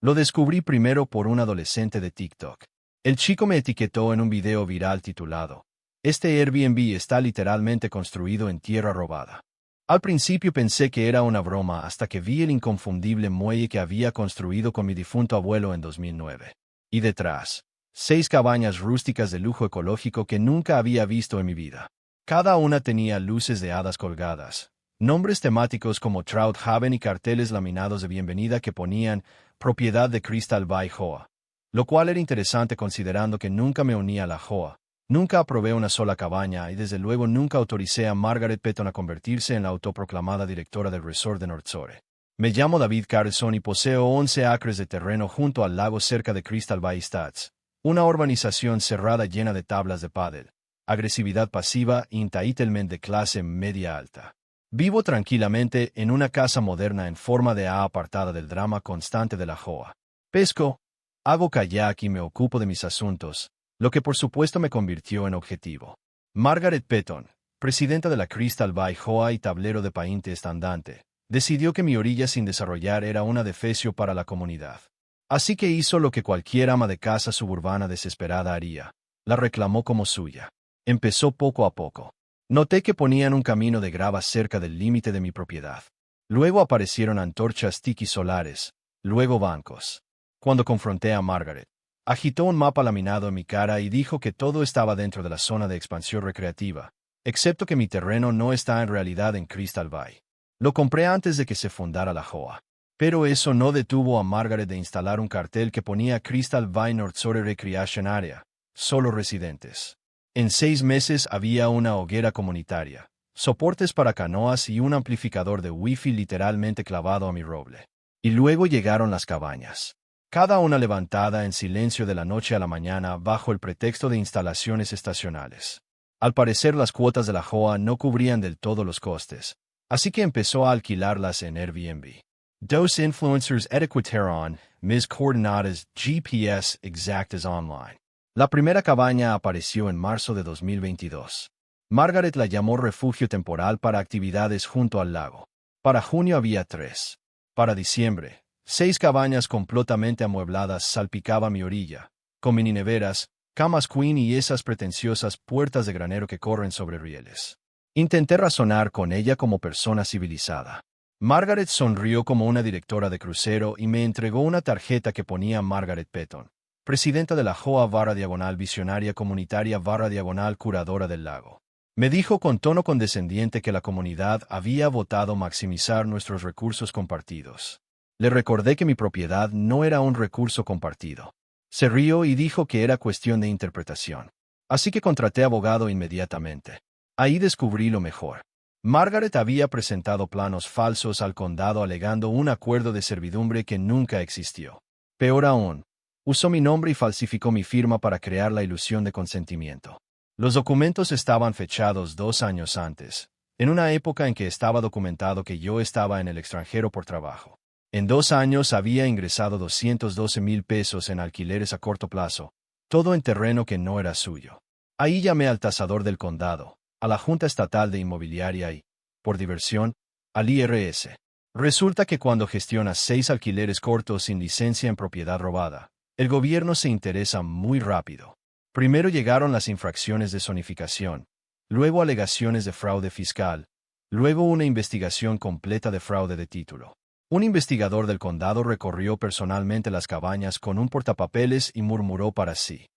Lo descubrí primero por un adolescente de TikTok. El chico me etiquetó en un video viral titulado "Este Airbnb está literalmente construido en tierra robada". Al principio pensé que era una broma hasta que vi el inconfundible muelle que había construido con mi difunto abuelo en 2009. Y detrás, 6 cabañas rústicas de lujo ecológico que nunca había visto en mi vida. Cada una tenía luces de hadas colgadas, nombres temáticos como Trout Haven y carteles laminados de bienvenida que ponían "propiedad de Crystal Bay Joa", lo cual era interesante considerando que nunca me uní a la Joa. Nunca aprobé una sola cabaña y desde luego nunca autoricé a Margaret Petton a convertirse en la autoproclamada directora del resort de Northshore. Me llamo David Carlson y poseo 11 acres de terreno junto al lago cerca de Crystal Bay Stats, una urbanización cerrada llena de tablas de pádel, agresividad pasiva y entitlement de clase media alta. Vivo tranquilamente en una casa moderna en forma de A apartada del drama constante de la Joa. Pesco, hago kayak y me ocupo de mis asuntos, lo que por supuesto me convirtió en objetivo. Margaret Petton, presidenta de la Crystal Bay Joa y tablero de painte estandante, decidió que mi orilla sin desarrollar era una defecio para la comunidad. Así que hizo lo que cualquier ama de casa suburbana desesperada haría: la reclamó como suya. Empezó poco a poco. Noté que ponían un camino de grava cerca del límite de mi propiedad. Luego aparecieron antorchas tiki solares, luego bancos. Cuando confronté a Margaret, agitó un mapa laminado en mi cara y dijo que todo estaba dentro de la zona de expansión recreativa, excepto que mi terreno no está en realidad en Crystal Bay. Lo compré antes de que se fundara la Joa. Pero eso no detuvo a Margaret de instalar un cartel que ponía Crystal Bay Northshore Recreation Area, solo residentes. En 6 meses había una hoguera comunitaria, soportes para canoas y un amplificador de wifi literalmente clavado a mi roble. Y luego llegaron las cabañas. Cada una levantada en silencio de la noche a la mañana bajo el pretexto de instalaciones estacionales. Al parecer las cuotas de la Joa no cubrían del todo los costes, así que empezó a alquilarlas en Airbnb. Dos influencers etiquetaron mis coordenadas GPS exactas online. La primera cabaña apareció en marzo de 2022. Margaret la llamó refugio temporal para actividades junto al lago. Para junio había 3. Para diciembre, 6 cabañas completamente amuebladas salpicaban mi orilla, con mini neveras, camas queen y esas pretenciosas puertas de granero que corren sobre rieles. Intenté razonar con ella como persona civilizada. Margaret sonrió como una directora de crucero y me entregó una tarjeta que ponía Margaret Petton, presidenta de la Joa / visionaria comunitaria / curadora del lago. Me dijo con tono condescendiente que la comunidad había votado maximizar nuestros recursos compartidos. Le recordé que mi propiedad no era un recurso compartido. Se rió y dijo que era cuestión de interpretación. Así que contraté abogado inmediatamente. Ahí descubrí lo mejor. Margaret había presentado planos falsos al condado alegando un acuerdo de servidumbre que nunca existió. Peor aún, usó mi nombre y falsificó mi firma para crear la ilusión de consentimiento. Los documentos estaban fechados 2 años antes, en una época en que estaba documentado que yo estaba en el extranjero por trabajo. En 2 años había ingresado 212,000 pesos en alquileres a corto plazo, todo en terreno que no era suyo. Ahí llamé al tasador del condado, a la Junta Estatal de Inmobiliaria y, por diversión, al IRS. Resulta que cuando gestionas 6 alquileres cortos sin licencia en propiedad robada, el gobierno se interesa muy rápido. Primero llegaron las infracciones de zonificación, luego alegaciones de fraude fiscal, luego una investigación completa de fraude de título. Un investigador del condado recorrió personalmente las cabañas con un portapapeles y murmuró para sí: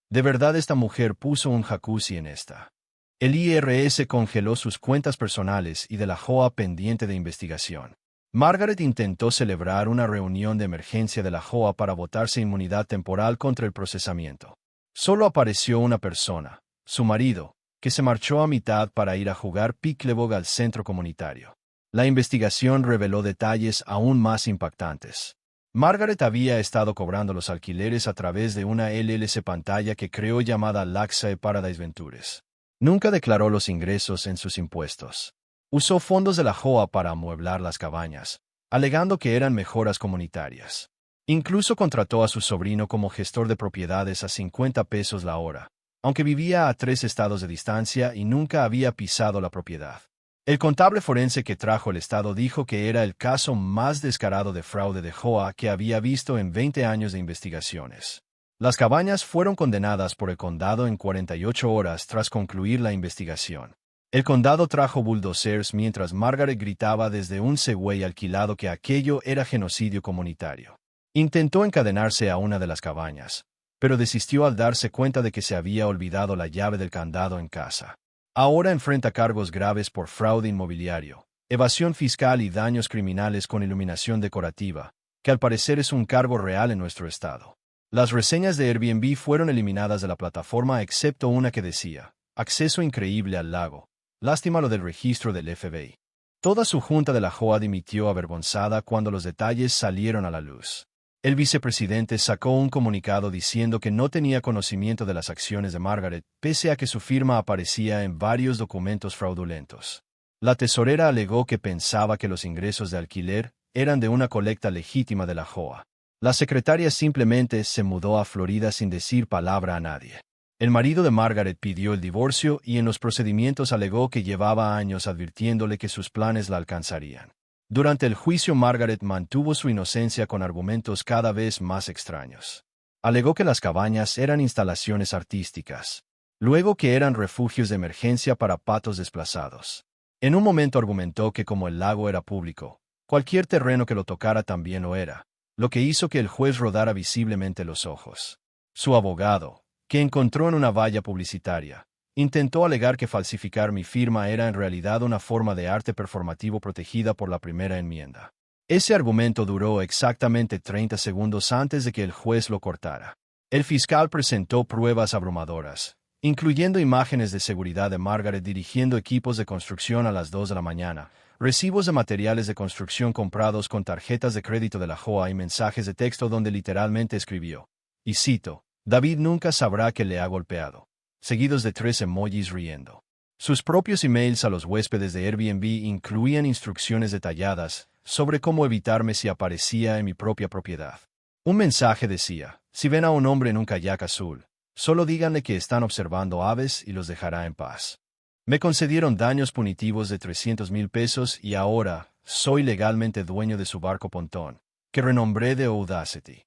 "De verdad esta mujer puso un jacuzzi en esta". El IRS congeló sus cuentas personales y de la Joa pendiente de investigación. Margaret intentó celebrar una reunión de emergencia de la Joa para votarse inmunidad temporal contra el procesamiento. Solo apareció una persona, su marido, que se marchó a mitad para ir a jugar pickleball al centro comunitario. La investigación reveló detalles aún más impactantes. Margaret había estado cobrando los alquileres a través de una LLC pantalla que creó llamada Laxae Paradise Ventures. Nunca declaró los ingresos en sus impuestos. Usó fondos de la Joa para amueblar las cabañas, alegando que eran mejoras comunitarias. Incluso contrató a su sobrino como gestor de propiedades a 50 pesos la hora, aunque vivía a 3 estados de distancia y nunca había pisado la propiedad. El contable forense que trajo el Estado dijo que era el caso más descarado de fraude de Hoa que había visto en 20 años de investigaciones. Las cabañas fueron condenadas por el condado en 48 horas tras concluir la investigación. El condado trajo bulldozers mientras Margaret gritaba desde un Segway alquilado que aquello era genocidio comunitario. Intentó encadenarse a una de las cabañas, pero desistió al darse cuenta de que se había olvidado la llave del candado en casa. Ahora enfrenta cargos graves por fraude inmobiliario, evasión fiscal y daños criminales con iluminación decorativa, que al parecer es un cargo real en nuestro estado. Las reseñas de Airbnb fueron eliminadas de la plataforma excepto una que decía, acceso increíble al lago. Lástima lo del registro del FBI. Toda su junta de la JOA dimitió avergonzada cuando los detalles salieron a la luz. El vicepresidente sacó un comunicado diciendo que no tenía conocimiento de las acciones de Margaret, pese a que su firma aparecía en varios documentos fraudulentos. La tesorera alegó que pensaba que los ingresos de alquiler eran de una colecta legítima de la JOA. La secretaria simplemente se mudó a Florida sin decir palabra a nadie. El marido de Margaret pidió el divorcio y en los procedimientos alegó que llevaba años advirtiéndole que sus planes la alcanzarían. Durante el juicio Margaret mantuvo su inocencia con argumentos cada vez más extraños. Alegó que las cabañas eran instalaciones artísticas, luego que eran refugios de emergencia para patos desplazados. En un momento argumentó que como el lago era público, cualquier terreno que lo tocara también lo era, lo que hizo que el juez rodara visiblemente los ojos. Su abogado, que encontró en una valla publicitaria, intentó alegar que falsificar mi firma era en realidad una forma de arte performativo protegida por la primera enmienda. Ese argumento duró exactamente 30 segundos antes de que el juez lo cortara. El fiscal presentó pruebas abrumadoras, incluyendo imágenes de seguridad de Margaret dirigiendo equipos de construcción a las 2 de la mañana, recibos de materiales de construcción comprados con tarjetas de crédito de la JOA y mensajes de texto donde literalmente escribió, y cito, David nunca sabrá que le ha golpeado, seguidos de 3 emojis riendo. Sus propios emails a los huéspedes de Airbnb incluían instrucciones detalladas sobre cómo evitarme si aparecía en mi propia propiedad. Un mensaje decía, si ven a un hombre en un kayak azul, solo díganle que están observando aves y los dejará en paz. Me concedieron daños punitivos de $300,000 y ahora soy legalmente dueño de su barco pontón, que renombré de Audacity.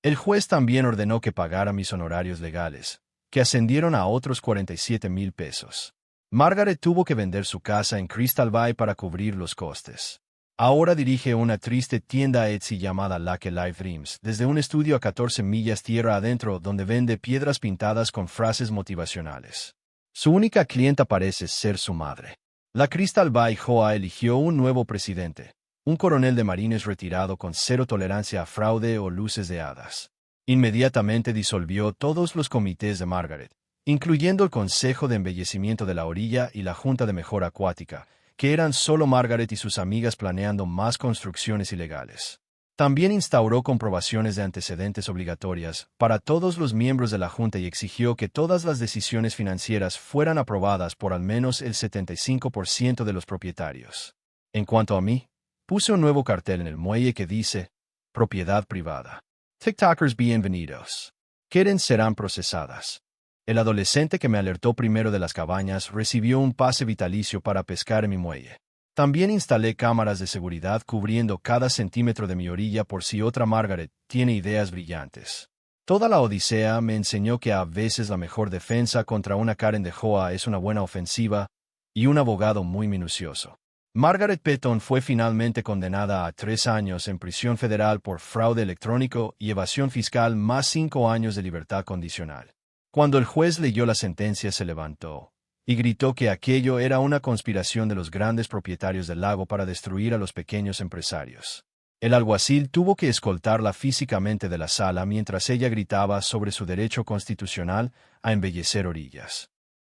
El juez también ordenó que pagara mis honorarios legales, que ascendieron a otros $47,000. Margaret tuvo que vender su casa en Crystal Bay para cubrir los costes. Ahora dirige una triste tienda Etsy llamada Lake Life Dreams, desde un estudio a 14 millas tierra adentro donde vende piedras pintadas con frases motivacionales. Su única clienta parece ser su madre. La Crystal Bay JOA eligió un nuevo presidente, un coronel de marines retirado con cero tolerancia a fraude o luces de hadas. Inmediatamente disolvió todos los comités de Margaret, incluyendo el Consejo de Embellecimiento de la Orilla y la Junta de Mejora Acuática, que eran solo Margaret y sus amigas planeando más construcciones ilegales. También instauró comprobaciones de antecedentes obligatorias para todos los miembros de la Junta y exigió que todas las decisiones financieras fueran aprobadas por al menos el 75% de los propietarios. En cuanto a mí, puse un nuevo cartel en el muelle que dice, propiedad privada. TikTokers bienvenidos. Karen serán procesadas. El adolescente que me alertó primero de las cabañas recibió un pase vitalicio para pescar en mi muelle. También instalé cámaras de seguridad cubriendo cada centímetro de mi orilla por si otra Margaret tiene ideas brillantes. Toda la odisea me enseñó que a veces la mejor defensa contra una Karen de JOA es una buena ofensiva y un abogado muy minucioso. Margaret Petton fue finalmente condenada a 3 años en prisión federal por fraude electrónico y evasión fiscal más 5 años de libertad condicional. Cuando el juez leyó la sentencia se levantó y gritó que aquello era una conspiración de los grandes propietarios del lago para destruir a los pequeños empresarios. El alguacil tuvo que escoltarla físicamente de la sala mientras ella gritaba sobre su derecho constitucional a embellecer orillas.